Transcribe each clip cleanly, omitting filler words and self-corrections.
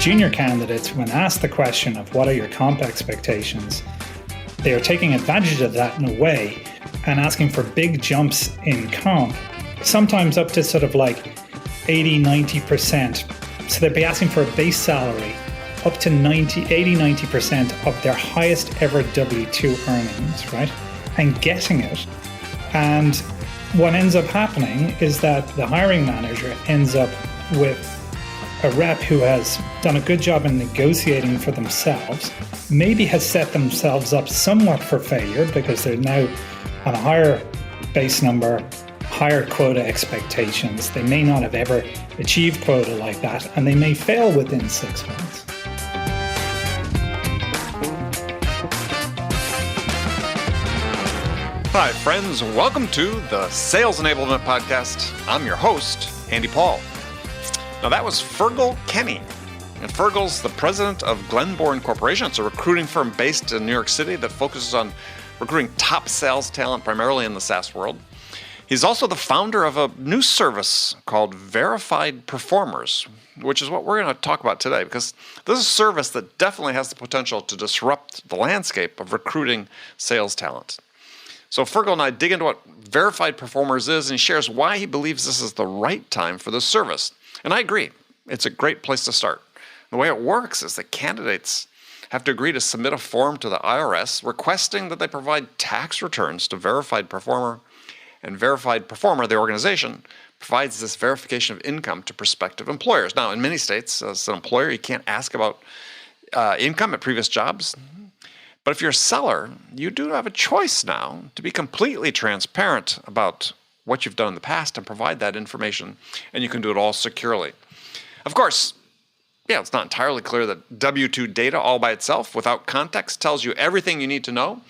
junior candidates, when asked the question of what are your comp expectations, they are taking advantage of that in a way and asking for big jumps in comp, sometimes up to sort of like 80-90%. So they'd be asking for a base salary up to 80-90% of their highest ever W-2 earnings, right? And getting it. And what ends up happening is that the hiring manager ends up with a rep who has done a good job in negotiating for themselves, maybe has set themselves up somewhat for failure because they're now on a higher base number, higher quota expectations. They may not have ever achieved quota like that, and they may fail within 6 months. Hi, friends. Welcome to the Sales Enablement Podcast. I'm your host, Andy Paul. Now, that was Feargall Kenny. And Feargall's the president of Glenborn Corporation. It's a recruiting firm based in New York City that focuses on recruiting top sales talent, primarily in the SaaS world. He's also the founder of a new service called Verified Performers, which is what we're going to talk about today, because this is a service that definitely has the potential to disrupt the landscape of recruiting sales talent. So Feargall and I dig into what Verified Performers is, and he shares why he believes this is the right time for this service. And I agree. It's a great place to start. The way it works is that candidates have to agree to submit a form to the IRS requesting that they provide tax returns to Verified Performer, and Verified Performer, the organization, provides this verification of income to prospective employers. Now, in many states, as an employer, you can't ask about income at previous jobs. But if you're a seller, you do have a choice now to be completely transparent about what you've done in the past and provide that information, and you can do it all securely. Of course, it's not entirely clear that W-2 data all by itself, without context, tells you everything you need to know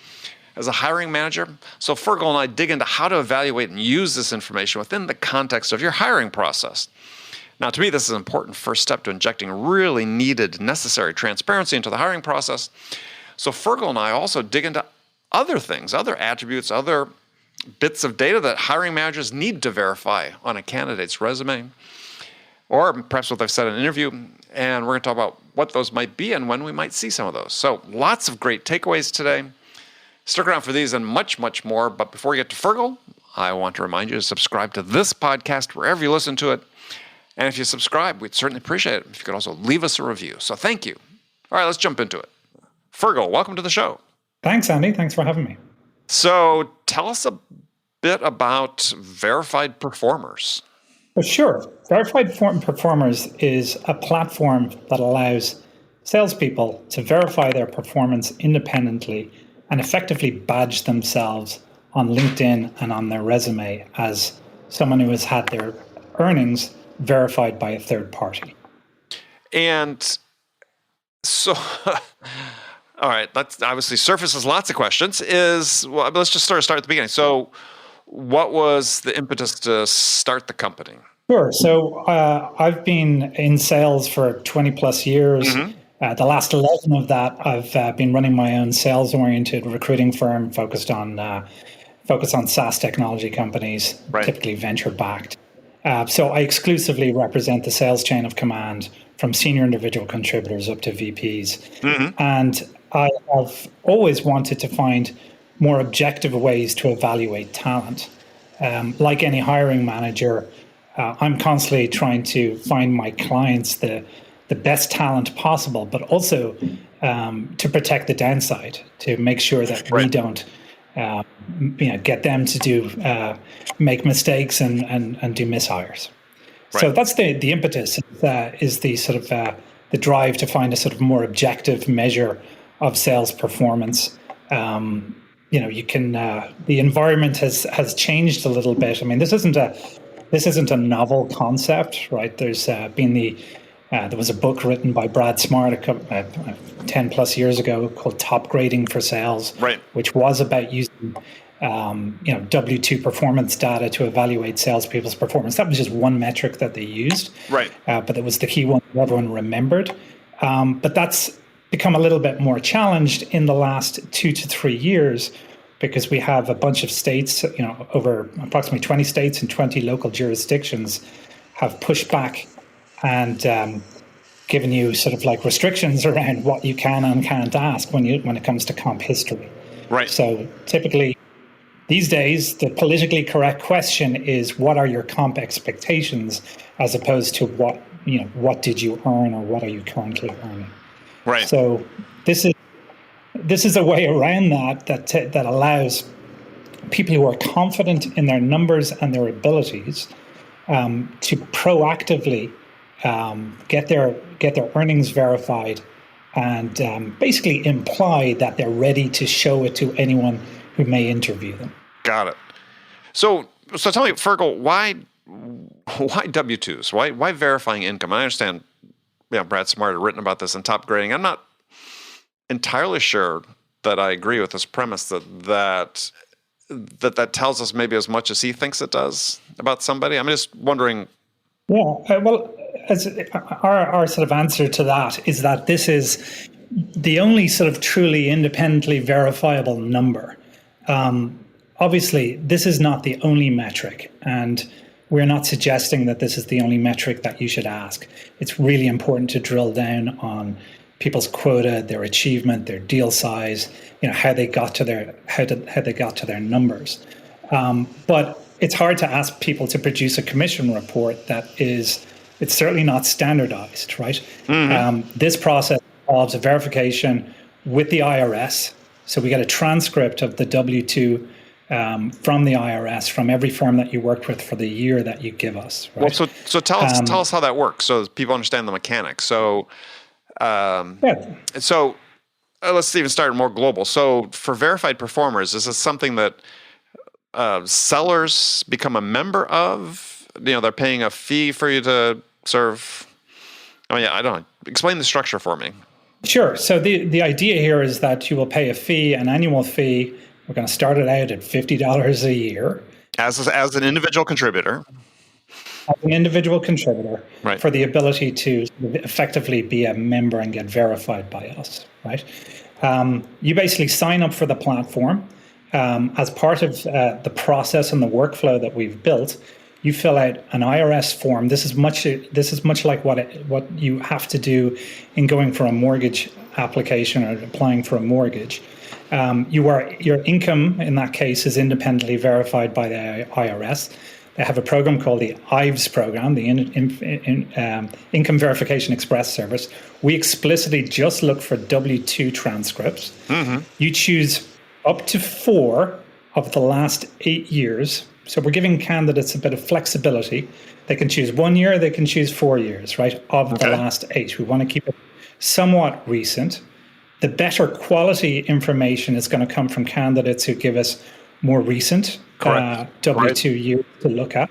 as a hiring manager. So Feargall and I dig into how to evaluate and use this information within the context of your hiring process. Now, to me, this is an important first step to injecting really needed, necessary transparency into the hiring process. So Feargall and I also dig into other things, other attributes, other bits of data that hiring managers need to verify on a candidate's resume, or perhaps what they've said in an interview, and we're going to talk about what those might be and when we might see some of those. So lots of great takeaways today. Stick around for these and much, much more. But before we get to Feargall, I want to remind you to subscribe to this podcast wherever you listen to it. And if you subscribe, we'd certainly appreciate it if you could also leave us a review. So thank you. All right, let's jump into it. Feargall, welcome to the show. Thanks, Andy. Thanks for having me. So tell us a bit about Verified Performers. Well, sure. Verified Performers is a platform that allows salespeople to verify their performance independently and effectively badge themselves on LinkedIn and on their resume as someone who has had their earnings verified by a third party. And so... All right, that obviously surfaces lots of questions. Let's just start at the beginning. So what was the impetus to start the company? Sure. So I've been in sales for 20 plus years. Mm-hmm. The last 11 of that, I've been running my own sales-oriented recruiting firm focused on SaaS technology companies, right. Typically venture-backed. So I exclusively represent the sales chain of command from senior individual contributors up to VPs. Mm-hmm. And I have always wanted to find more objective ways to evaluate talent. Like any hiring manager, I'm constantly trying to find my clients the best talent possible, but also to protect the downside, to make sure that we don't get them to make mistakes and do mishires. Right. So that's the impetus, is the sort of the drive to find a sort of more objective measure of sales performance. You can the environment has changed a little bit. I mean, this isn't a novel concept, right? There's been there was a book written by Brad Smart 10 plus years ago called Top Grading for Sales, right, which was about using W-2 performance data to evaluate salespeople's performance. That was just one metric that they used, right? But it was the key one that everyone remembered. But that's become a little bit more challenged in the last 2 to 3 years, because we have a bunch of states, over approximately 20 states and 20 local jurisdictions have pushed back and given you sort of like restrictions around what you can and can't ask when it comes to comp history. Right. So typically these days, the politically correct question is, what are your comp expectations, as opposed to what did you earn, or what are you currently earning? Right. So this is a way around that allows people who are confident in their numbers and their abilities to proactively get their earnings verified, and basically imply that they're ready to show it to anyone who may interview them. Got it. So tell me, Feargall, why W-2s? Why verifying income? I understand, Brad Smart had written about this in Top Grading. I'm not entirely sure that I agree with this premise that tells us maybe as much as he thinks it does about somebody. I'm just wondering. Yeah, well, as our sort of answer to that is that this is the only sort of truly independently verifiable number. Obviously, this is not the only metric, and we're not suggesting that this is the only metric that you should ask. It's really important to drill down on people's quota, their achievement, their deal size, how they got to their numbers. But it's hard to ask people to produce a commission report it's certainly not standardized, right? Mm-hmm. This process involves a verification with the IRS. So we get a transcript of the W-2 from the IRS, from every firm that you worked with for the year that you give us. Right? Well, so tell us how that works, so people understand the mechanics. So, let's even start more global. So, for verified performers, is this something that sellers become a member of? They're paying a fee for you to serve. I don't know. Explain the structure for me. Sure. So the idea here is that you will pay a fee, an annual fee. We're going to start it out at $50 a year. As an individual contributor. As an individual contributor, right, for the ability to effectively be a member and get verified by us, right? You basically sign up for the platform. As part of the process and the workflow that we've built, you fill out an IRS form. This is much like what you have to do in going for a mortgage application or applying for a mortgage. Your income in that case is independently verified by the IRS. They have a program called the IVES program, the Income Verification Express Service. We explicitly just look for W-2 transcripts. Mm-hmm. You choose up to 4 of the last 8 years. So we're giving candidates a bit of flexibility. They can choose 1 year, they can choose 4 years, right, of the last 8. We want to keep it somewhat recent. The better quality information is going to come from candidates who give us more recent W-2 years to look at.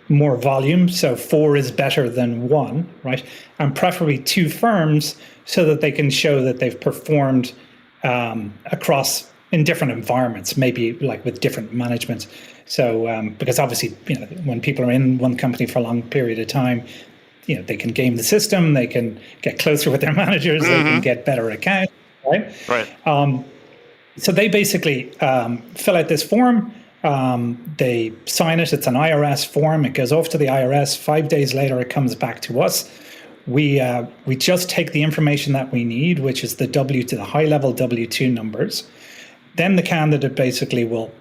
More volume, so 4 is better than 1, right? And preferably 2 firms so that they can show that they've performed across in different environments, maybe like with different management. So because obviously, when people are in one company for a long period of time, they can game the system, they can get closer with their managers, mm-hmm, they can get better accounts, right? Right. So they basically fill out this form. They sign it. It's an IRS form. It goes off to the IRS. 5 days later, it comes back to us. We just take the information that we need, which is the high-level W-2 numbers. Then the candidate basically will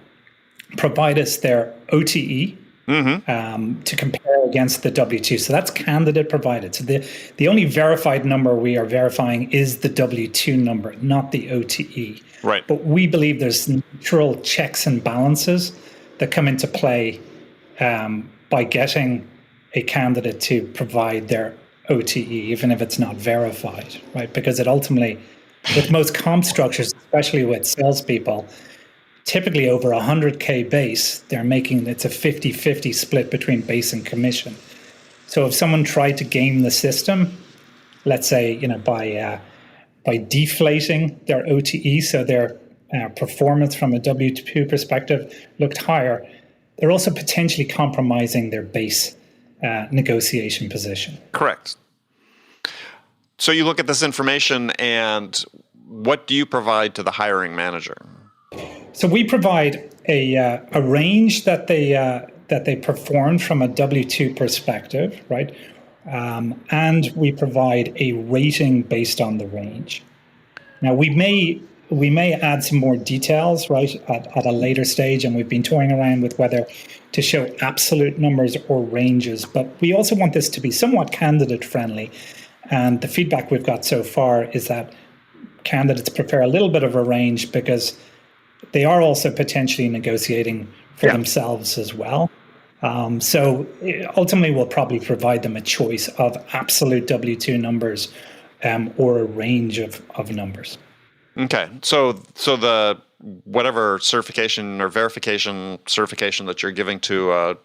provide us their OTE, mm-hmm, to compare against the W-2. So that's candidate provided. So the only verified number we are verifying is the W-2 number, not the OTE. Right. But we believe there's natural checks and balances that come into play by getting a candidate to provide their OTE, even if it's not verified, right? Because it ultimately, with most comp structures, especially with salespeople, typically over 100K base, it's a 50-50 split between base and commission. So if someone tried to game the system, let's say, by deflating their OTE, so their performance from a W-2 perspective looked higher, they're also potentially compromising their base negotiation position. Correct. So you look at this information, and what do you provide to the hiring manager? So we provide a range that they performed from a W-2 perspective, right? and we provide a rating based on the range. Now, we may add some more details, right, at a later stage, and we've been toying around with whether to show absolute numbers or ranges, but we also want this to be somewhat candidate friendly. And the feedback we've got so far is that candidates prefer a little bit of a range because they are also potentially negotiating for themselves as well. So ultimately, we'll probably provide them a choice of absolute W-2 numbers or a range of numbers. Okay. So the whatever certification or verification certification that you're giving to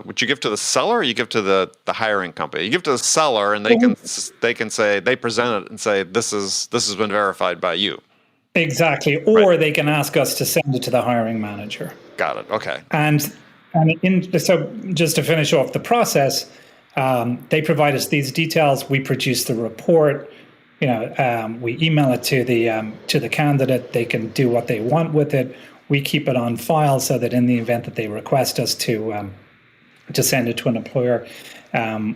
would you give to the seller or you give to the hiring company? You give to the seller and they can say, they present it and say, this has been verified by you. Exactly. Or they can ask us to send it to the hiring manager. Got it. Okay. So just to finish off the process, they provide us these details. We produce the report. We email it to the candidate. They can do what they want with it. We keep it on file so that in the event that they request us to send it to an employer,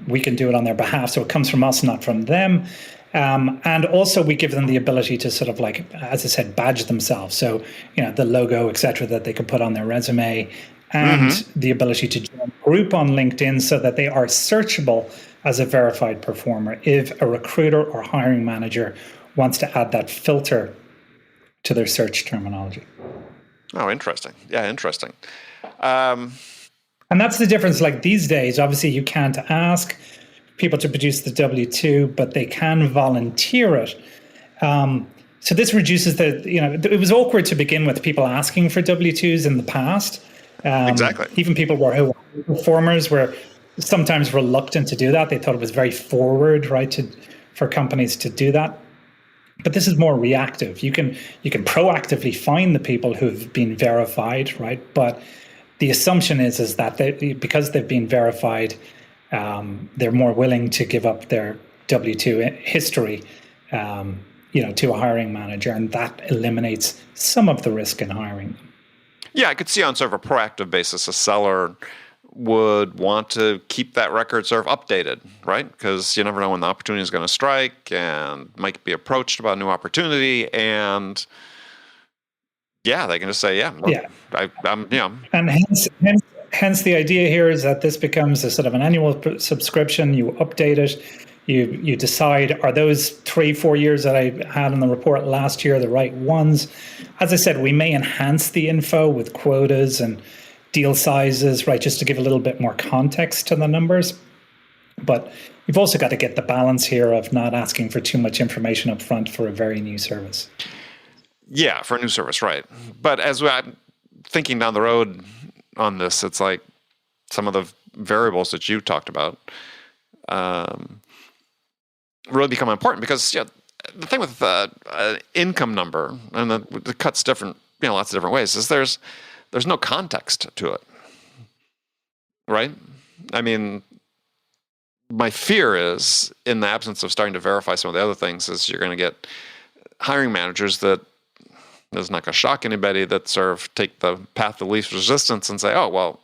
we can do it on their behalf. So it comes from us, not from them. And also we give them the ability to sort of like, as I said, badge themselves. So, the logo, et cetera, that they could put on their resume, and the ability to join a group on LinkedIn so that they are searchable as a verified performer if a recruiter or hiring manager wants to add that filter to their search terminology. Oh, interesting. Yeah, interesting. And that's the difference. Like these days, obviously you can't ask people to produce the W-2, but they can volunteer it. So this reduces it was awkward to begin with, people asking for W-2s in the past. Exactly. Even people who are performers were sometimes reluctant to do that. They thought it was very forward, right, for companies to do that. But this is more reactive. You can proactively find the people who've been verified, right? But the assumption is that because they've been verified, they're more willing to give up their W-2 history, to a hiring manager, and that eliminates some of the risk in hiring them. Yeah, I could see on sort of a proactive basis, a seller would want to keep that record sort of updated, right? Because you never know when the opportunity is going to strike and might be approached about a new opportunity. And they can just say, I'm. And hence the idea here is that this becomes a sort of an annual subscription. You update it. You decide, are those 3-4 years that I had in the report last year the right ones? As I said, we may enhance the info with quotas and deal sizes, right, just to give a little bit more context to the numbers. But you've also got to get the balance here of not asking for too much information up front for a very new service. Yeah, for a new service, right. But as I'm thinking down the road on this, it's like some of the variables that you talked about really become important because the thing with income number, and the cuts different, lots of different ways, is there's no context to it, right? I mean, my fear is, in the absence of starting to verify some of the other things, is you're going to get hiring managers that is not going to shock anybody that sort of take the path of least resistance and say, oh, well,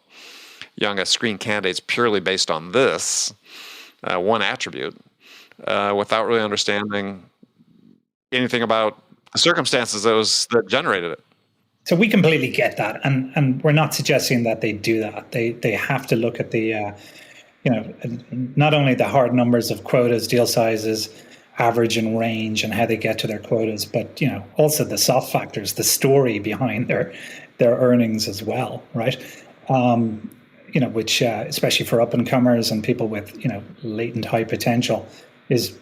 I'm going to screen candidates purely based on this one attribute without really understanding anything about the circumstances that generated it. So we completely get that, and we're not suggesting that they do that. They have to look at the, not only the hard numbers of quotas, deal sizes, average and range, and how they get to their quotas, but also the soft factors, the story behind their earnings as well, right? Which especially for up and comers and people with latent high potential is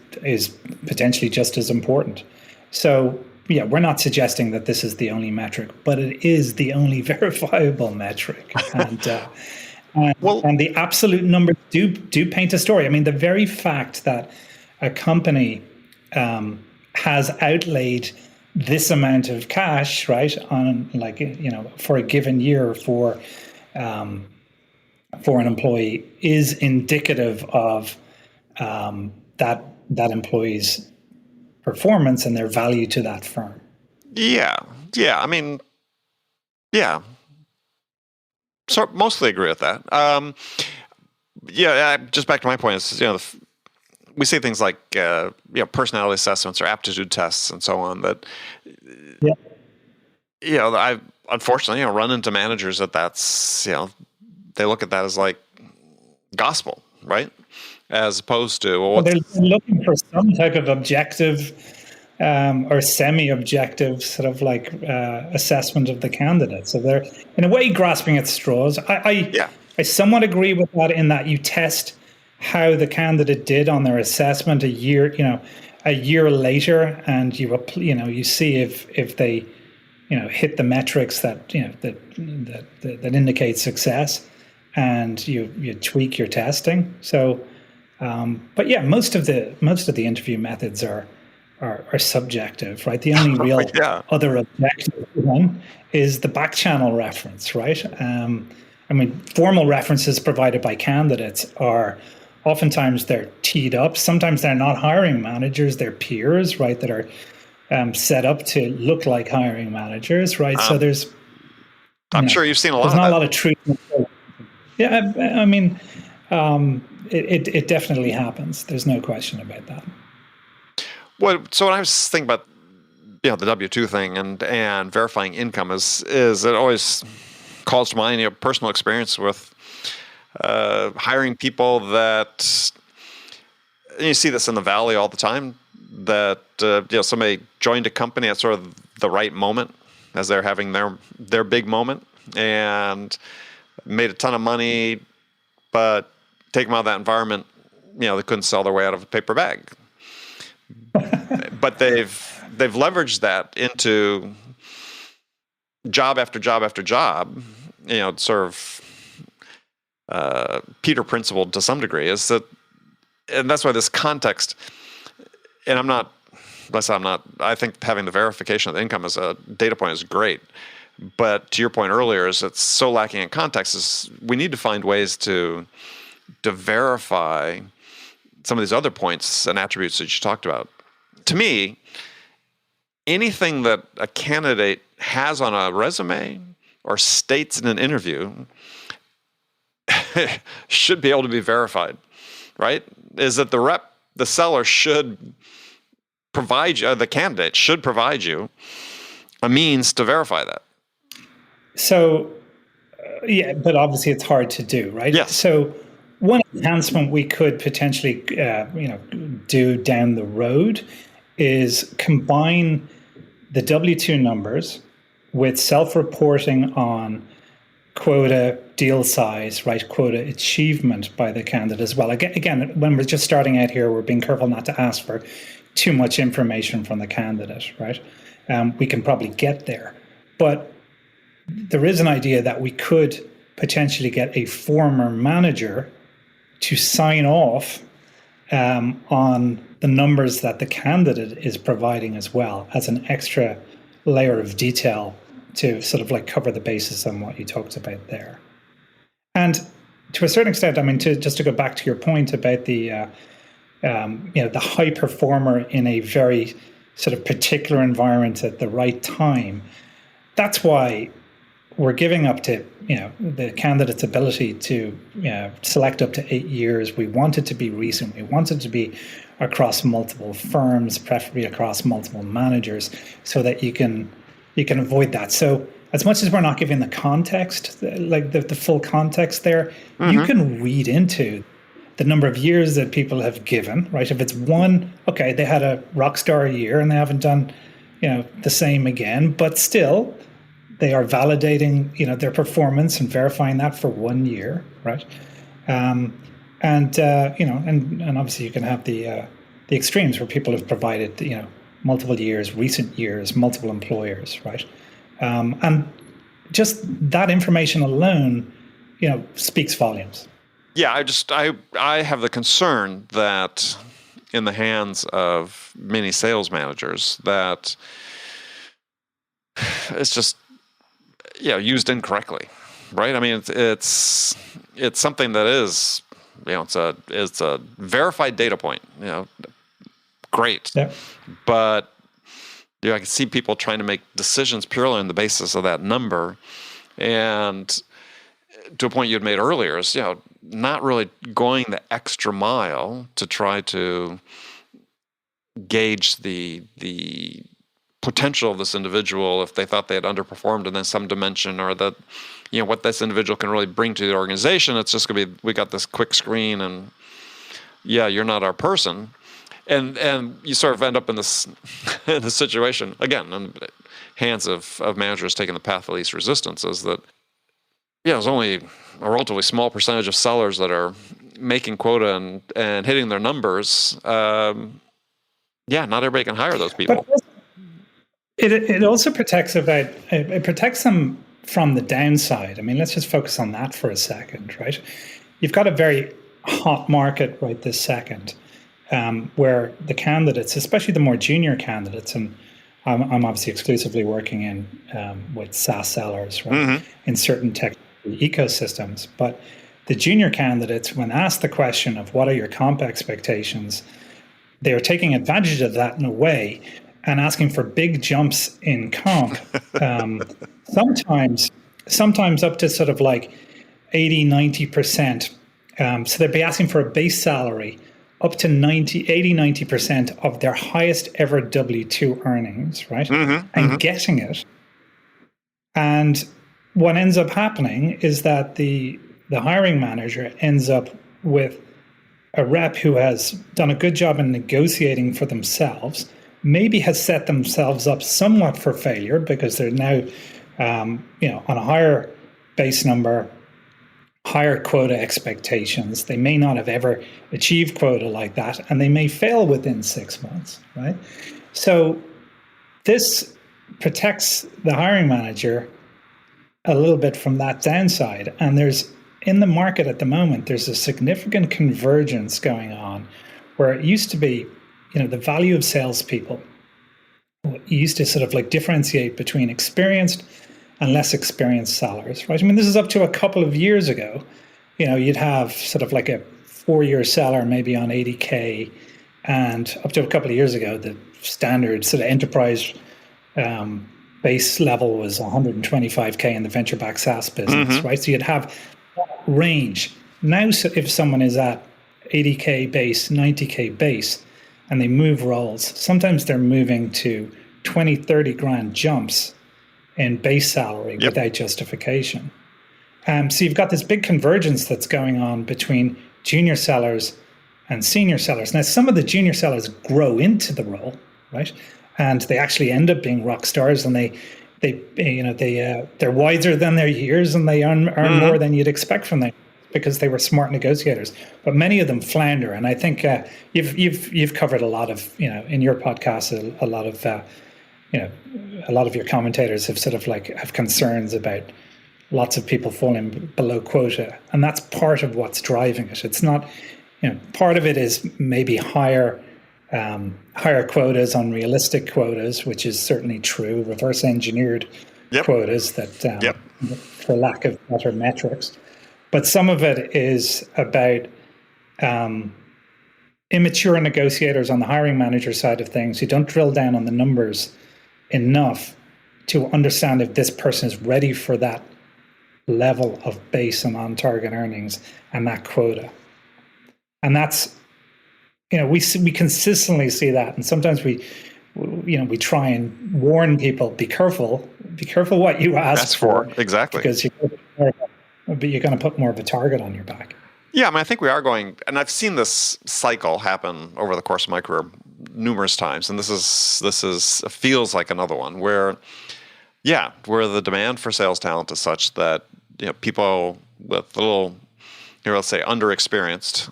potentially just as important. So. Yeah, we're not suggesting that this is the only metric, but it is the only verifiable metric. And the absolute numbers do paint a story. I mean, the very fact that a company has outlaid this amount of cash, right, on for a given year for an employee is indicative of that employee's performance and their value to that firm. Yeah. I mean, so mostly agree with that. Yeah, just back to my point is, we see things like personality assessments or aptitude tests and so on that, I unfortunately run into managers that's they look at that as like gospel, right? As opposed to they're looking for some type of objective or semi-objective sort of like assessment of the candidate. So they're in a way grasping at straws. I somewhat agree with that in that you test how the candidate did on their assessment a year later, and you see if they hit the metrics that that indicate success, and you tweak your testing. So, but yeah, most of the interview methods are subjective, right? The only real other objective one is the back channel reference, right? Formal references provided by candidates are oftentimes they're teed up. Sometimes they're not hiring managers; they're peers, right? That are set up to look like hiring managers, right? So there's, I'm sure you've seen a lot. There's not a lot of treatment. Yeah, it definitely happens. There's no question about that. Well, so when I was thinking about the W-2 thing and verifying income is it always calls to mind personal experience with hiring people that, and you see this in the Valley all the time, that somebody joined a company at sort of the right moment as they're having their big moment and made a ton of money, but take them out of that environment, they couldn't sell their way out of a paper bag. But they've leveraged that into job after job after job, sort of Peter principle to some degree is that, and that's why this context, and I think having the verification of the income as a data point is great. But to your point earlier, is it's so lacking in context is we need to find ways to verify some of these other points and attributes that you talked about. To me, anything that a candidate has on a resume or states in an interview should be able to be verified, right? Is that the seller should provide you, the candidate should provide you a means to verify that. So, but obviously it's hard to do, right? Yes. So one enhancement we could potentially, do down the road is combine the W-2 numbers with self-reporting on quota, deal size, right? Quota achievement by the candidate as well. Again, when we're just starting out here, we're being careful not to ask for too much information from the candidate, right? We can probably get there, but there is an idea that we could potentially get a former manager to sign off on the numbers that the candidate is providing as well as an extra layer of detail to sort of like cover the basis on what you talked about there. And to a certain extent, to go back to your point about the high performer in a very sort of particular environment at the right time, that's why we're giving up to the candidate's ability to select up to 8 years. We want it to be recent. We want it to be across multiple firms, preferably across multiple managers, so that you can avoid that. So as much as we're not giving the context, like the full context there, you can read into the number of years that people have given, right? If it's one, okay, they had a rock star year and they haven't done, the same again, but still they are validating, their performance and verifying that for 1 year, right? And obviously you can have the extremes where people have provided, multiple years, recent years, multiple employers, right? And just that information alone, speaks volumes. Yeah, I have the concern that in the hands of many sales managers that it's just used incorrectly, right? I mean, it's something that is it's a verified data point, great, yeah. But I can see people trying to make decisions purely on the basis of that number, and to a point you had made earlier is not really going the extra mile to try to gauge the potential of this individual if they thought they had underperformed in some dimension, or that, what this individual can really bring to the organization. It's just going to be, we got this quick screen and you're not our person. And you sort of end up in this situation, again, in the hands of managers taking the path of least resistance, is that, there's only a relatively small percentage of sellers that are making quota and hitting their numbers. Not everybody can hire those people. But it also protects it protects them from the downside. I mean, let's just focus on that for a second, right? You've got a very hot market right this second, where the candidates, especially the more junior candidates, and I'm obviously exclusively working in with SaaS sellers, right, in certain tech ecosystems. But the junior candidates, when asked the question of what are your comp expectations, they are taking advantage of that in a way and asking for big jumps in comp. Sometimes up to sort of like 80, 90%. So they'd be asking for a base salary up to 90% of their highest ever W-2 earnings, right? And getting it. And what ends up happening is that the hiring manager ends up with a rep who has done a good job in negotiating for themselves, maybe has set themselves up somewhat for failure because they're now, on a higher base number, higher quota expectations. They may not have ever achieved quota like that, and they may fail within 6 months, right? So this protects the hiring manager a little bit from that downside. And in the market at the moment, there's a significant convergence going on where it used to be, the value of salespeople. You used to sort of like differentiate between experienced and less experienced sellers, right? I mean, this is up to a couple of years ago. You'd have sort of like a 4-year seller maybe on 80K, and up to a couple of years ago, the standard sort of enterprise base level was 125K in the venture-backed SaaS business, right? So you'd have that range. Now, if someone is at 80K base, 90K base, and they move roles, sometimes they're moving to 20, 30 grand jumps in base salary without justification. So you've got this big convergence that's going on between junior sellers and senior sellers. Now, some of the junior sellers grow into the role, right? And they actually end up being rock stars, and they're wiser than their years, and they earn more than you'd expect from them because they were smart negotiators. But many of them flounder, and I think you've covered a lot of in your podcast a lot of your commentators have sort of have concerns about lots of people falling below quota, and that's part of what's driving it. It's not, part of it is maybe higher quotas, unrealistic quotas, which is certainly true, reverse engineered quotas that, for lack of better metrics. But some of it is about immature negotiators on the hiring manager side of things who don't drill down on the numbers enough to understand if this person is ready for that level of base and on-target earnings and that quota. And that's, we consistently see that, and sometimes we try and warn people, be careful what you ask for. Exactly. Because you're going to put more of a target on your back. Yeah, I mean, I think we are going, and I've seen this cycle happen over the course of my career numerous times, and this is feels like another one where the demand for sales talent is such that people with a little, let's say underexperienced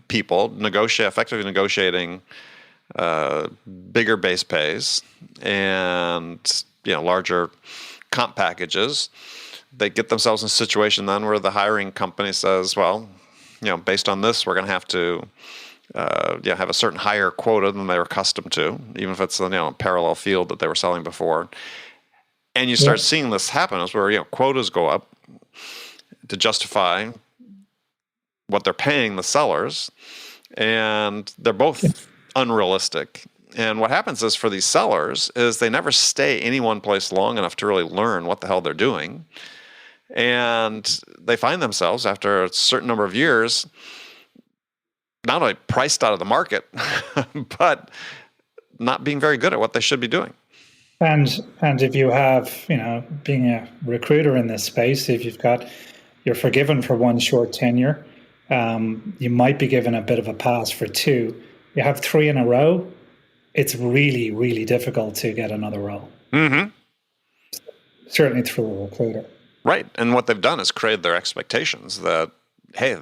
people effectively negotiating bigger base pays and larger comp packages. They get themselves in a situation then where the hiring company says, well, based on this, we're going to have to have a certain higher quota than they're accustomed to, even if it's a parallel field that they were selling before. And you start seeing this happen is where quotas go up to justify what they're paying the sellers, and they're both unrealistic. And what happens is for these sellers is they never stay any one place long enough to really learn what the hell they're doing. And they find themselves after a certain number of years, not only priced out of the market, but not being very good at what they should be doing. And if you have, being a recruiter in this space, if you're forgiven for one short tenure, you might be given a bit of a pass for two. You have three in a row, it's really, really difficult to get another role. Mm-hmm. Certainly through a recruiter. Right. And what they've done is create their expectations that, hey,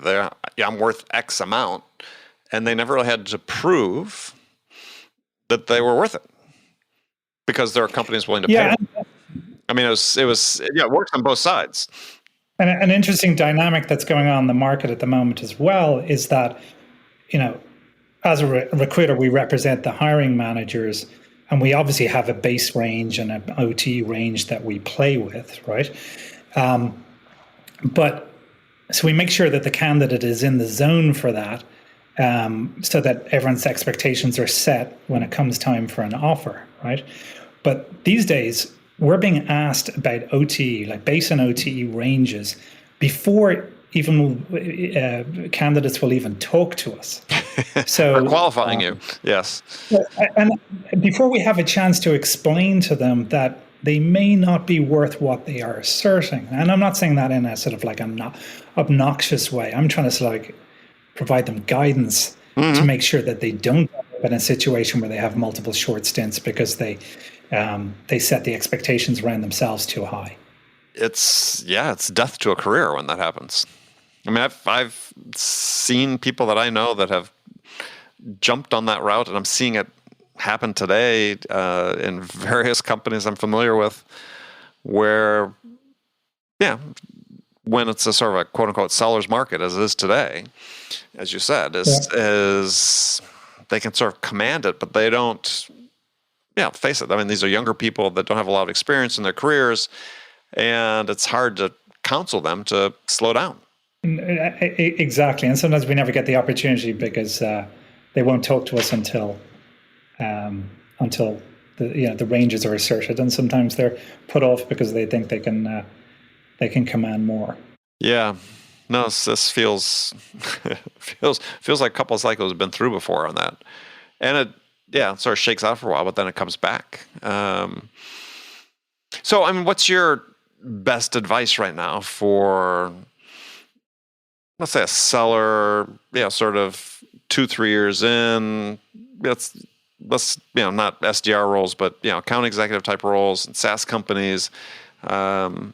I'm worth X amount. And they never really had to prove that they were worth it because there are companies willing to pay. I mean, it works on both sides. And an interesting dynamic that's going on in the market at the moment as well is that, as a recruiter, we represent the hiring managers, and we obviously have a base range and an OT range that we play with, right? But so we make sure that the candidate is in the zone for that, so that everyone's expectations are set when it comes time for an offer, right? But these days, we're being asked about OTE, like base and OTE ranges, before even candidates will even talk to us. So for qualifying you, yes. And before we have a chance to explain to them that they may not be worth what they are asserting. And I'm not saying that in a sort of like an obnoxious way. I'm trying to provide them guidance to make sure that they don't end up in a situation where they have multiple short stints because they set the expectations around themselves too high. It's death to a career when that happens. I mean, I've seen people that I know that have jumped on that route, and I'm seeing it happen today in various companies I'm familiar with, where, when it's a sort of a quote unquote seller's market, as it is today, as you said, is they can sort of command it, but they don't. Face it. I mean, these are younger people that don't have a lot of experience in their careers, and it's hard to counsel them to slow down. Exactly, and sometimes we never get the opportunity because they won't talk to us until the ranges are asserted, and sometimes they're put off because they think they can command more. Yeah, no, this feels like a couple of cycles have been through before on that, and it sort of shakes out for a while, but then it comes back. So, I mean, what's your best advice right now for, let's say, a seller, sort of 2-3 years in, let's not SDR roles, but, account executive type roles and SaaS companies, who are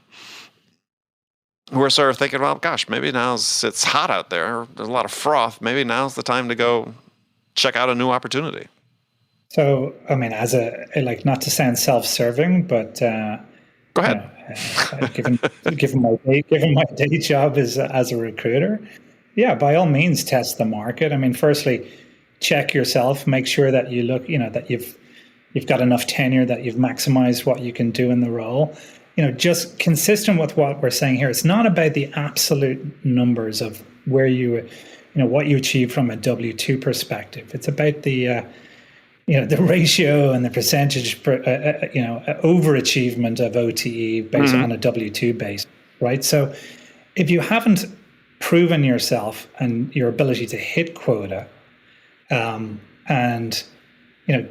sort of thinking, well, gosh, maybe it's hot out there. There's a lot of froth. Maybe now's the time to go check out a new opportunity. So, I mean, as not to sound self-serving, but go ahead. Given my day job as a recruiter, by all means, test the market. I mean, firstly, check yourself, make sure that you look, that you've got enough tenure, that you've maximized what you can do in the role. Just consistent with what we're saying here. It's not about the absolute numbers of where what you achieve from a W-2 perspective. It's about the ratio and the percentage, overachievement of OTE based on a W-2 base, right? So if you haven't proven yourself and your ability to hit quota, and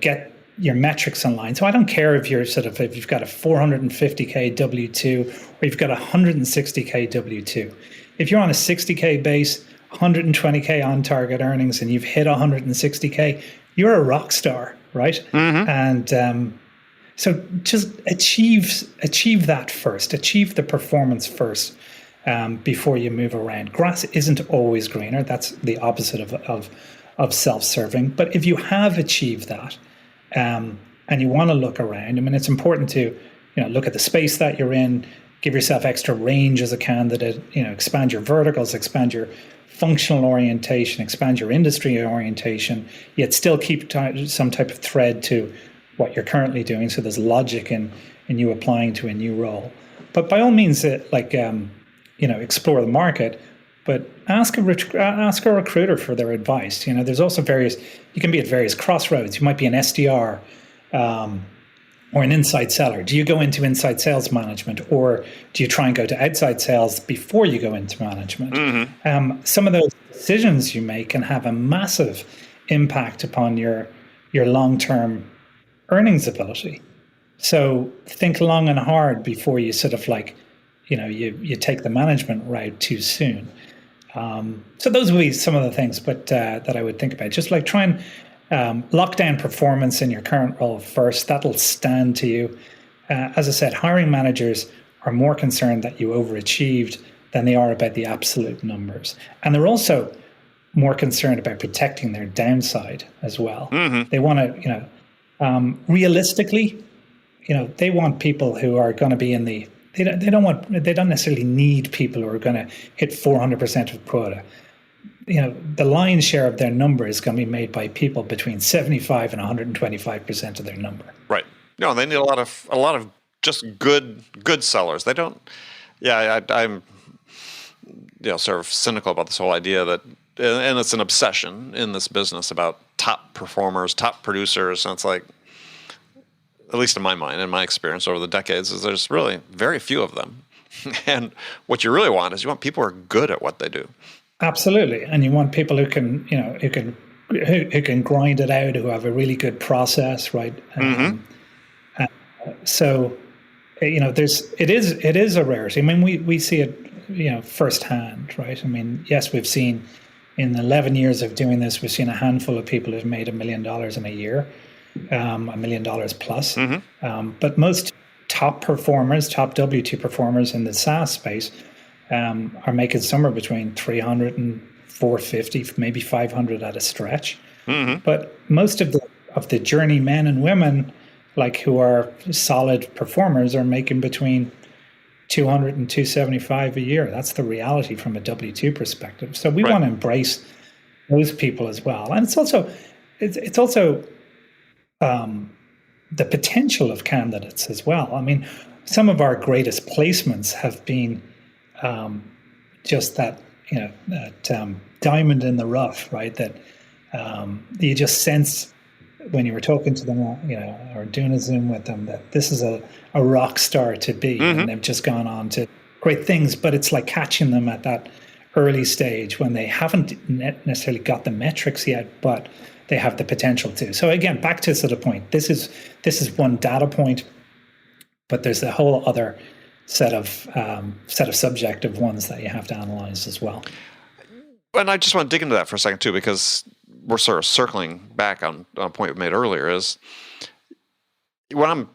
get your metrics in line. So I don't care if if you've got a 450K W-2 or you've got a 160K W-2. If you're on a 60K base, 120K on target earnings, and you've hit 160K, you're a rock star, right? And so just achieve that first. Achieve the performance first before you move around. Grass isn't always greener. That's the opposite of self-serving. But if you have achieved that, and you want to look around, I mean, it's important to look at the space that you're in, give yourself extra range as a candidate, expand your verticals, expand your functional orientation, expand your industry orientation, yet still keep some type of thread to what you're currently doing. So there's logic in you applying to a new role. But by all means, explore the market, but ask a recruiter for their advice. There's also you can be at various crossroads. You might be an SDR, or an inside seller? Do you go into inside sales management, or do you try and go to outside sales before you go into management? Some of those decisions you make can have a massive impact upon your long-term earnings ability. So think long and hard before you sort of you take the management route too soon. So those would be some of the things, but that I would think about. Just like try and lock down performance in your current role first. That'll stand to you. As I said, hiring managers are more concerned that you overachieved than they are about the absolute numbers. And they're also more concerned about protecting their downside as well. They want to, realistically, they want people who are going to be in the, they don't necessarily need people who are going to hit 400% of quota. The lion's share of their number is going to be made by people between 75 and 125% of their number. Right. No, they need a lot of just good sellers. They don't. Yeah, I'm sort of cynical about this whole idea that, and it's an obsession in this business about top performers, top producers, and it's like, at least in my mind, in my experience over the decades, is there's really very few of them. And what you really want is you want people who are good at what they do. Absolutely, and you want people who can grind it out, who have a really good process, right? So, it is a rarity. I mean, we see it, firsthand, right? I mean, yes, we've seen in 11 years of doing this, we've seen a handful of people who've made $1 million in a year, $1 million plus. But most top performers, top W2 performers in the SaaS space, are making somewhere between 300 and 450, maybe 500 at a stretch. But most of the journeymen and women, who are solid performers, are making between 200 and 275 a year. That's the reality from a W2 perspective. So we want to embrace those people as well. And it's also the potential of candidates as well. I mean, some of our greatest placements have been just that diamond in the rough, right? That you just sense when you were talking to them, or doing a Zoom with them, that this is a rock star to be, and they've just gone on to great things. But it's like catching them at that early stage when they haven't necessarily got the metrics yet, but they have the potential to. So again, back to the point. This is one data point, but there's a whole other set of subjective ones that you have to analyze as well. And I just want to dig into that for a second too, because we're sort of circling back on a point we made earlier. Is when I'm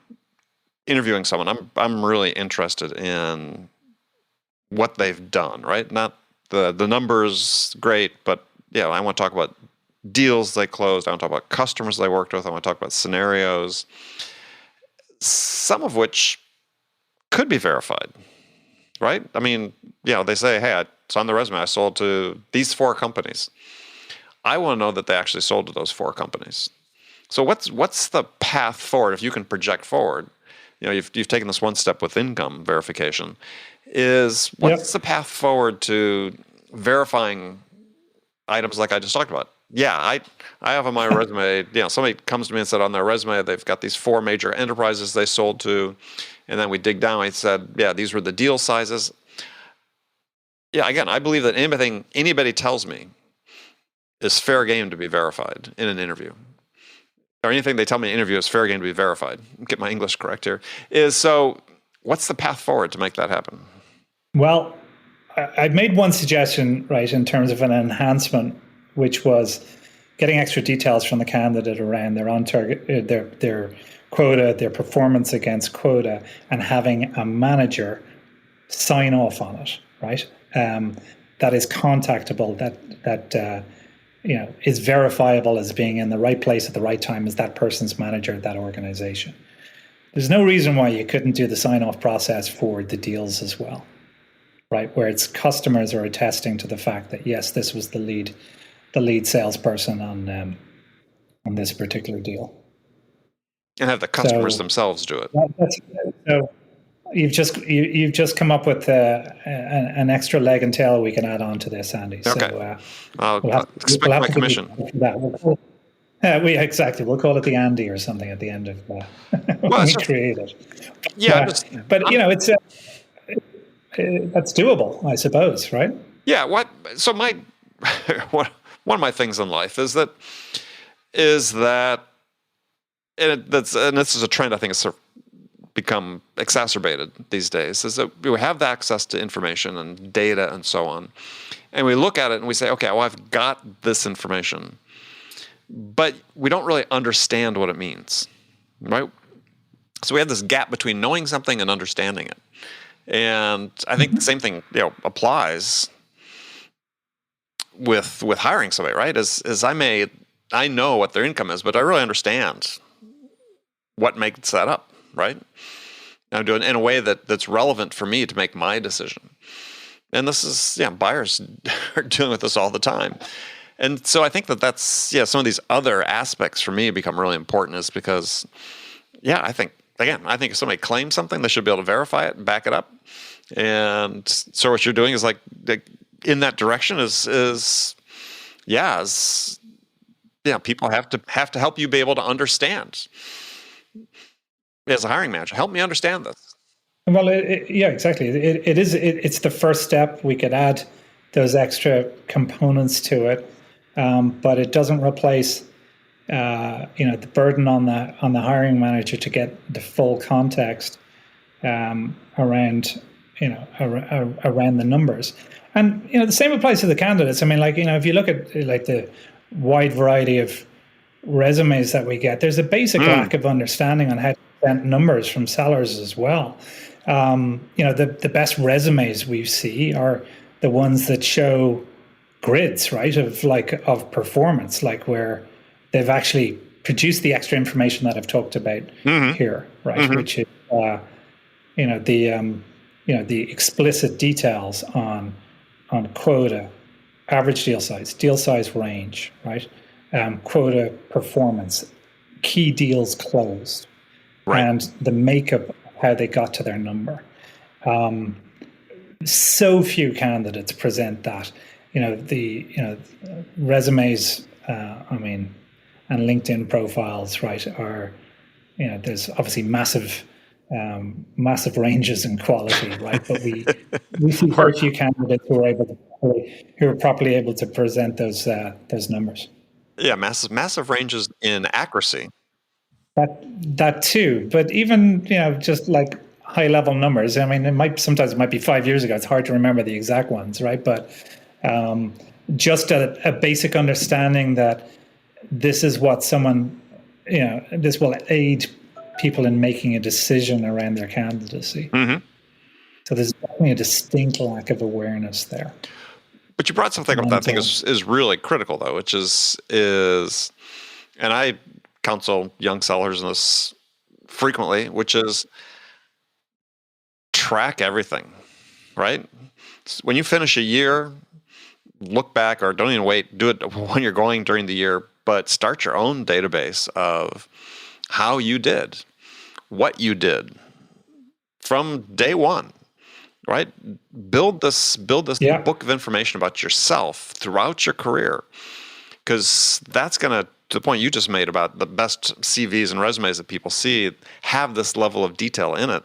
interviewing someone, I'm really interested in what they've done. Right, not the numbers, great, but I want to talk about deals they closed. I want to talk about customers they worked with. I want to talk about scenarios, some of which could be verified, right? I mean, they say, hey, it's on the resume, I sold to these 4 companies. I want to know that they actually sold to those 4 companies. So what's the path forward if you can project forward? You've taken this one step with income verification. What's the path forward to verifying items like I just talked about? Yeah, I have on my resume, somebody comes to me and said on their resume they've got these 4 major enterprises they sold to, and then we dig down, and said, these were the deal sizes. Yeah, again, I believe that anybody tells me is fair game to be verified in an interview. Or anything they tell me in an interview is fair game to be verified. Get my English correct here. So what's the path forward to make that happen? Well, I've made one suggestion, right, in terms of an enhancement, which was getting extra details from the candidate around their on target, their quota, their performance against quota, and having a manager sign off on it, right? That is contactable, that is verifiable as being in the right place at the right time as that person's manager at that organization. There's no reason why you couldn't do the sign-off process for the deals as well, right? Where it's customers are attesting to the fact that, yes, this was the lead salesperson on this particular deal. And have the customers themselves do it. So you've just come up with an extra leg and tail we can add on to this, Andy. Okay. So, I'll expect my commission. We'll call it the Andy or something at the end of when we create it. But it's that's doable, I suppose, right? Yeah. So one of my things in life is that, and this is a trend I think has sort of become exacerbated these days, is that we have the access to information and data and so on, and we look at it and we say, okay, well, I've got this information, but we don't really understand what it means, right? So we have this gap between knowing something and understanding it. And I think the same thing, applies with hiring somebody, right? As I know what their income is, but I really understand what makes that up, right? I'm doing it in a way that's relevant for me to make my decision. And this is, buyers are dealing with this all the time. And so I think that's, some of these other aspects for me become really important, is because, I think if somebody claims something, they should be able to verify it and back it up. And so what you're doing is like in that direction people have to help you be able to understand. As a hiring manager, help me understand this. Well, exactly. It's the first step. We could add those extra components to it, but it doesn't replace the burden on the hiring manager to get the full context around the numbers. And the same applies to the candidates. I mean, if you look at the wide variety of resumes that we get, there's a basic lack of understanding on how to present numbers from sellers as well. The best resumes we see are the ones that show grids, right, of performance, where they've actually produced the extra information that I've talked about here, right? Which is, the explicit details on quota, average deal size range, right? Quota performance, key deals closed, right, and the makeup of how they got to their number. So few candidates present that. Resumes, and LinkedIn profiles, right, are, there's obviously massive ranges in quality, right? But we see very few candidates who are properly able to present those numbers. Yeah, massive ranges in accuracy. That too, but even just like high level numbers. I mean, it might be 5 years ago. It's hard to remember the exact ones, right? But just a basic understanding that this is what someone, this will aid people in making a decision around their candidacy. So there's definitely a distinct lack of awareness there. But you brought something up that I think is really critical, though, which is, and I counsel young sellers in this frequently, which is track everything, right? When you finish a year, look back, or don't even wait, do it when you're going during the year, but start your own database of how you did, what you did from day one, right? Build this book of information about yourself throughout your career, because that's going to the point you just made about the best CVs and resumes that people see have this level of detail in it,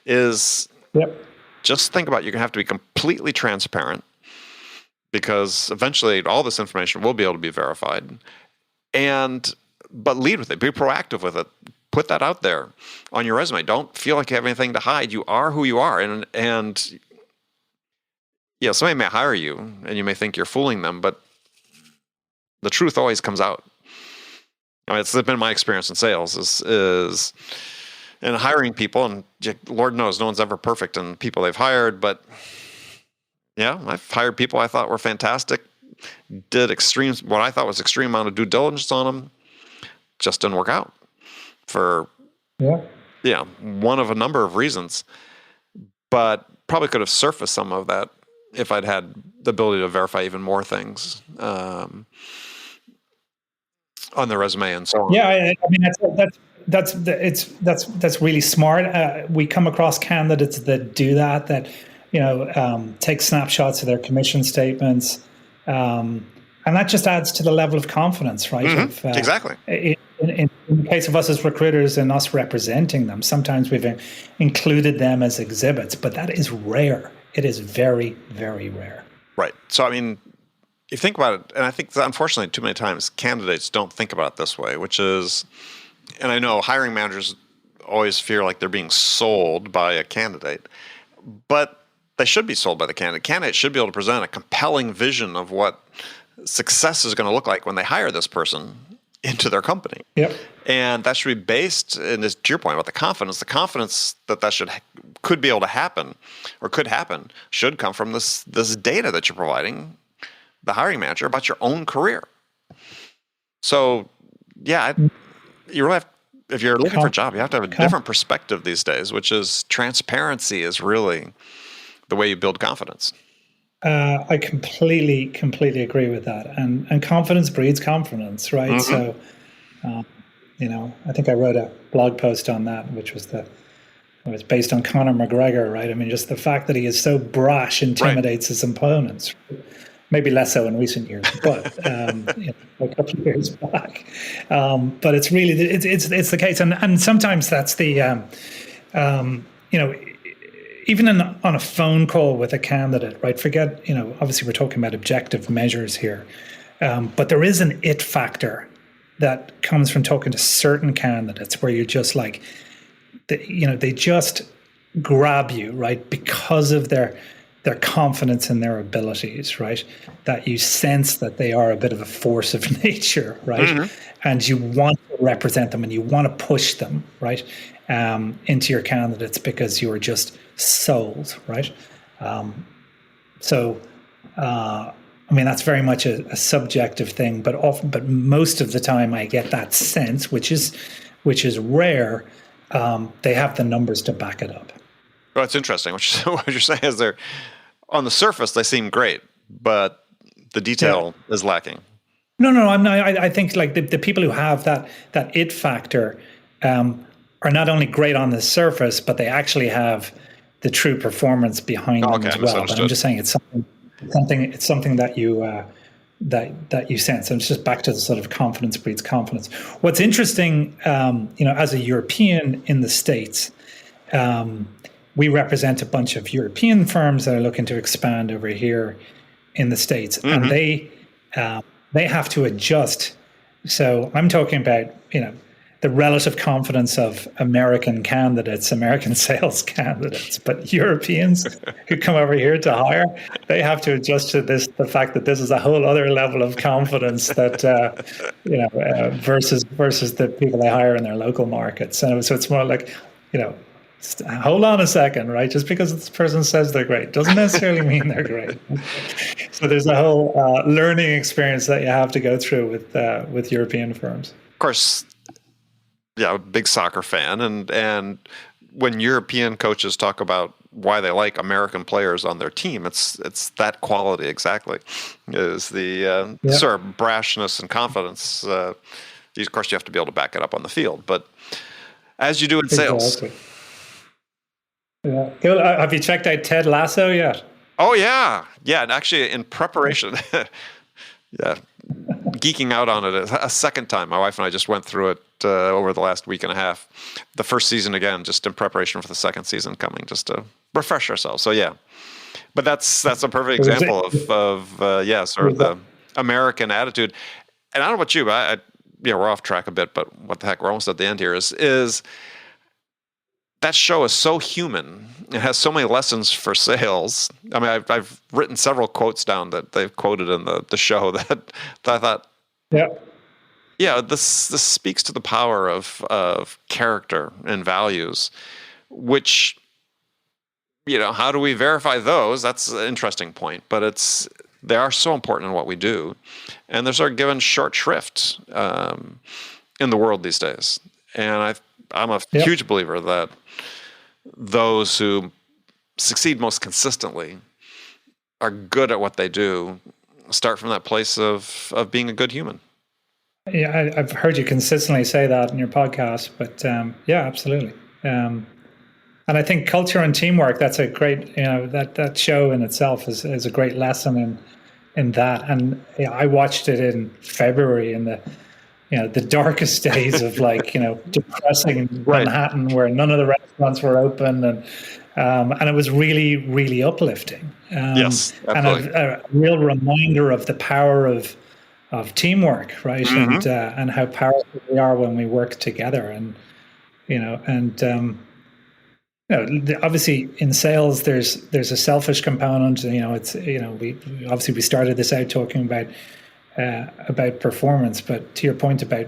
is just think about, you're going to have to be completely transparent, because eventually all this information will be able to be verified. But lead with it. Be proactive with it. Put that out there on your resume. Don't feel like you have anything to hide. You are who you are. And somebody may hire you and you may think you're fooling them, but the truth always comes out. I mean, it's been my experience in sales is in hiring people, and Lord knows no one's ever perfect in people they've hired, but I've hired people I thought were fantastic, did what I thought was extreme amount of due diligence on them, just didn't work out for one of a number of reasons, but probably could have surfaced some of that if I'd had the ability to verify even more things on the resume and so on. Yeah, I mean that's really smart. We come across candidates that do that take snapshots of their commission statements, and And that just adds to the level of confidence, right? Exactly. In the case of us as recruiters and us representing them, sometimes we've included them as exhibits, but that is rare. It is very, very rare. Right. So, I mean, if you think about it, and I think that unfortunately too many times candidates don't think about it this way, which is, and I know hiring managers always fear like they're being sold by a candidate, but they should be sold by the candidate. Candidates should be able to present a compelling vision of what success is going to look like when they hire this person into their company. Yep. And that should be based, and this, to your point about the confidence that could be able to happen or could happen should come from this data that you're providing the hiring manager about your own career. So, yeah, you really have, if you're looking for a job, you have to have a different perspective these days, which is transparency is really the way you build confidence. I completely agree with that. And confidence breeds confidence, right? Mm-hmm. So, I think I wrote a blog post on that, which was based on Conor McGregor, right? I mean, just the fact that he is so brash intimidates his opponents. Maybe less so in recent years, but a couple of years back. But it's really it's the case, and sometimes that's the even on a phone call with a candidate, right? Forget, obviously we're talking about objective measures here, but there is an it factor that comes from talking to certain candidates where you're just like, they just grab you, right? Because of their confidence in their abilities, right? That you sense that they are a bit of a force of nature, right? Mm-hmm. And you want to represent them and you want to push them, right? Into your candidates because you are just sold, right? That's very much a subjective thing, but most of the time I get that sense, which is rare. They have the numbers to back it up. Well, it's interesting. What you're saying is they're on the surface they seem great, but the detail is lacking. No, I'm not. I think like the people who have that it factor are not only great on the surface, but they actually have the true performance behind them as well. But I'm just saying it's something that you that you sense. And it's just back to the sort of confidence breeds confidence. What's interesting, as a European in the States, we represent a bunch of European firms that are looking to expand over here in the States, mm-hmm. and they have to adjust. So I'm talking about, the relative confidence of American candidates, American sales candidates, but Europeans who come over here to hire, they have to adjust to the fact that this is a whole other level of confidence that, versus the people they hire in their local markets. So it's more like, hold on a second, right? Just because this person says they're great doesn't necessarily mean they're great. So there's a whole learning experience that you have to go through with European firms. Of course, a big soccer fan, and when European coaches talk about why they like American players on their team, it's that quality exactly. Is the sort of brashness and confidence. Of course, you have to be able to back it up on the field, but as you do in sales. Exactly. Yeah. Have you checked out Ted Lasso yet? Oh, yeah. Yeah, and actually in preparation, geeking out on it a second time. My wife and I just went through it over the last week and a half. The first season again, just in preparation for the second season coming, just to refresh ourselves. So, yeah. But that's a perfect example of sort of the American attitude. And I don't know about you, but we're off track a bit, but what the heck, we're almost at the end here, is that show is so human. It has so many lessons for sales. I mean, I've written several quotes down that they've quoted in the show that I thought, this speaks to the power of character and values, which, how do we verify those? That's an interesting point, but they are so important in what we do, and they're sort of given short shrift in the world these days. And I'm a huge believer that those who succeed most consistently are good at what they do start from that place of being a good human. Yeah, I've heard you consistently say that in your podcast, but absolutely. And I think culture and teamwork, that's a great, that show in itself is a great lesson in that. And I watched it in February in the darkest days of depressing Manhattan, where none of the restaurants were open, and it was really, really uplifting. Yes, absolutely. And a real reminder of the power of teamwork, right? Mm-hmm. And how powerful we are when we work together. And obviously in sales, there's a selfish component. We started this out talking about performance, but to your point about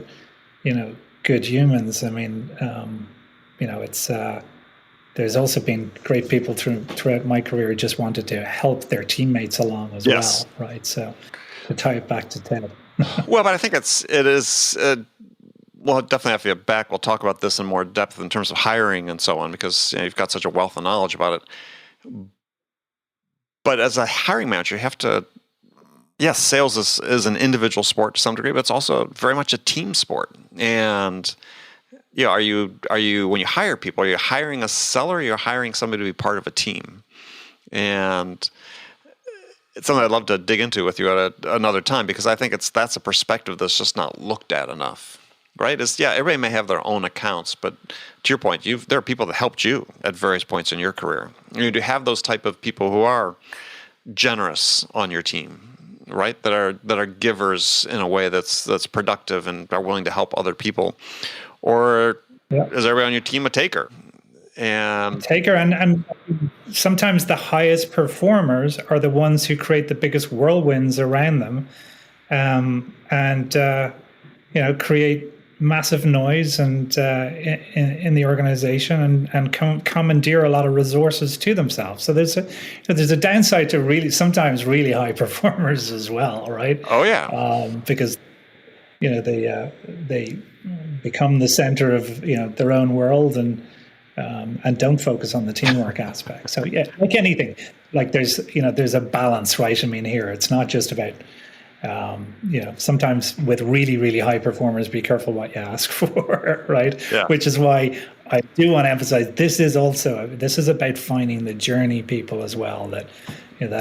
good humans, I mean, it's there's also been great people throughout my career who just wanted to help their teammates along as well, right? So to tie it back to Ted. Well, but I think it is. Well, definitely have to get back. We'll talk about this in more depth in terms of hiring and so on, because you've got such a wealth of knowledge about it. But as a hiring manager, you have to. Yes, sales is an individual sport to some degree, but it's also very much a team sport. And are you when you hire people, are you hiring a seller? Or you're hiring somebody to be part of a team, and it's something I'd love to dig into with you at another time, because I think that's a perspective that's just not looked at enough. Right? Everybody may have their own accounts, but to your point, there are people that helped you at various points in your career. You do have those type of people who are generous on your team, right? That are givers in a way that's productive and are willing to help other people. Or is everybody on your team a taker? And sometimes the highest performers are the ones who create the biggest whirlwinds around them, and create massive noise and in the organization, and commandeer a lot of resources to themselves. So there's a downside to sometimes really high performers as well, right? Oh yeah, because they become the center of their own world and don't focus on the teamwork aspect. So like anything, there's a balance, right? I mean, here it's not just about sometimes with really, really high performers, be careful what you ask for, right? Yeah. Which is why I do want to emphasize this is about finding the journey people as well that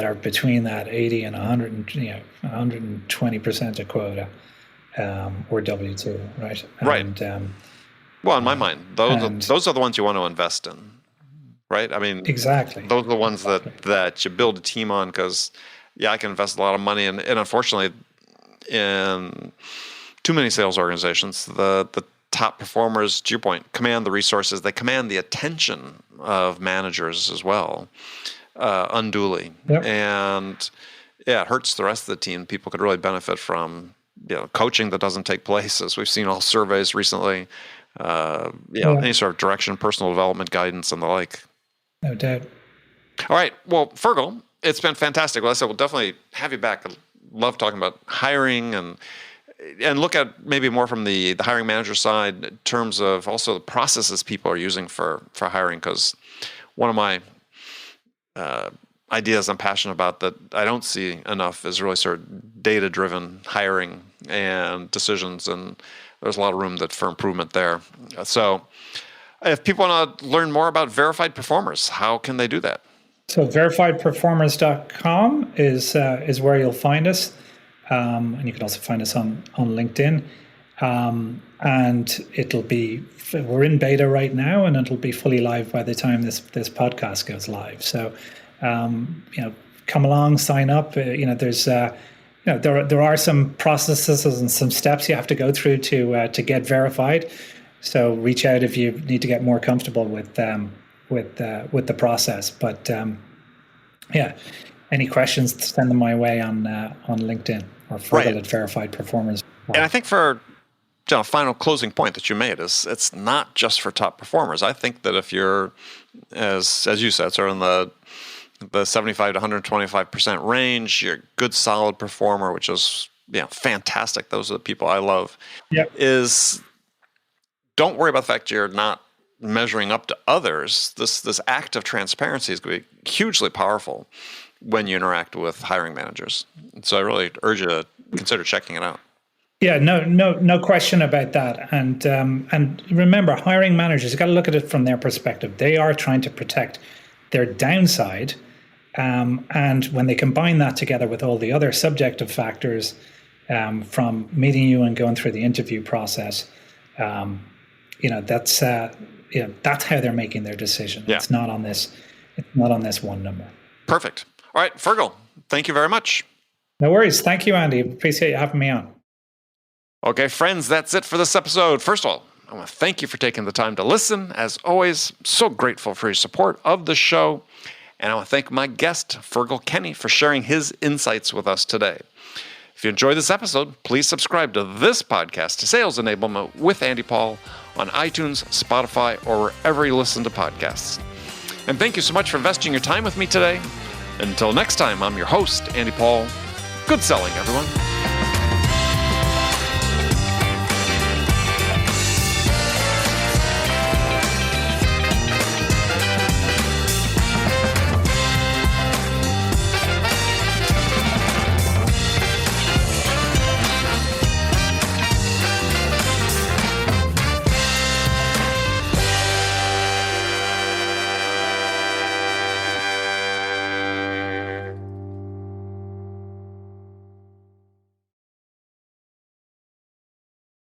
are between that 80 and 120% of quota or W2, right? Right. And, well, in my mind, those are the ones you want to invest in, right? I mean, exactly. Those are the ones that you build a team on, because I can invest a lot of money, and unfortunately, in too many sales organizations, the top performers, to your point, command the resources. They command the attention of managers as well, unduly, and it hurts the rest of the team. People could really benefit from coaching that doesn't take place, as we've seen all surveys recently. Any sort of direction, personal development guidance, and the like. No doubt. All right. Well, Feargall, it's been fantastic. Well, I said we'll definitely have you back. I love talking about hiring and look at maybe more from the hiring manager side in terms of also the processes people are using for hiring. Because one of my ideas I'm passionate about that I don't see enough is really sort of data-driven hiring and decisions, and there's a lot of room for improvement there. So if people want to learn more about verified performers, how can they do that? So verifiedperformers.com is where you'll find us. And you can also find us on LinkedIn. And we're in beta right now, and it'll be fully live by the time this podcast goes live. So, come along, sign up. There's there are some processes and some steps you have to go through to get verified. So reach out if you need to get more comfortable with the process. But any questions, send them my way on LinkedIn or Feargall at Verified Performers. And I think for a final closing point that you made is it's not just for top performers. I think that if you're, as you said, sort of in the 75 to 125% range, you're a good solid performer, which is fantastic. Those are the people I love. Yep. Is don't worry about the fact you're not measuring up to others. This act of transparency is going to be hugely powerful when you interact with hiring managers. So I really urge you to consider checking it out. Yeah, no question about that. And remember, hiring managers, you got to look at it from their perspective. They are trying to protect their downside And when they combine that together with all the other subjective factors from meeting you and going through the interview process, that's how they're making their decision. Yeah. It's not on this one number. Perfect. All right, Feargall, thank you very much. No worries. Thank you, Andy. Appreciate you having me on. Okay, friends, that's it for this episode. First of all, I want to thank you for taking the time to listen. As always, so grateful for your support of the show. And I want to thank my guest, Feargall Kenny, for sharing his insights with us today. If you enjoyed this episode, please subscribe to this podcast, Sales Enablement with Andy Paul, on iTunes, Spotify, or wherever you listen to podcasts. And thank you so much for investing your time with me today. Until next time, I'm your host, Andy Paul. Good selling, everyone.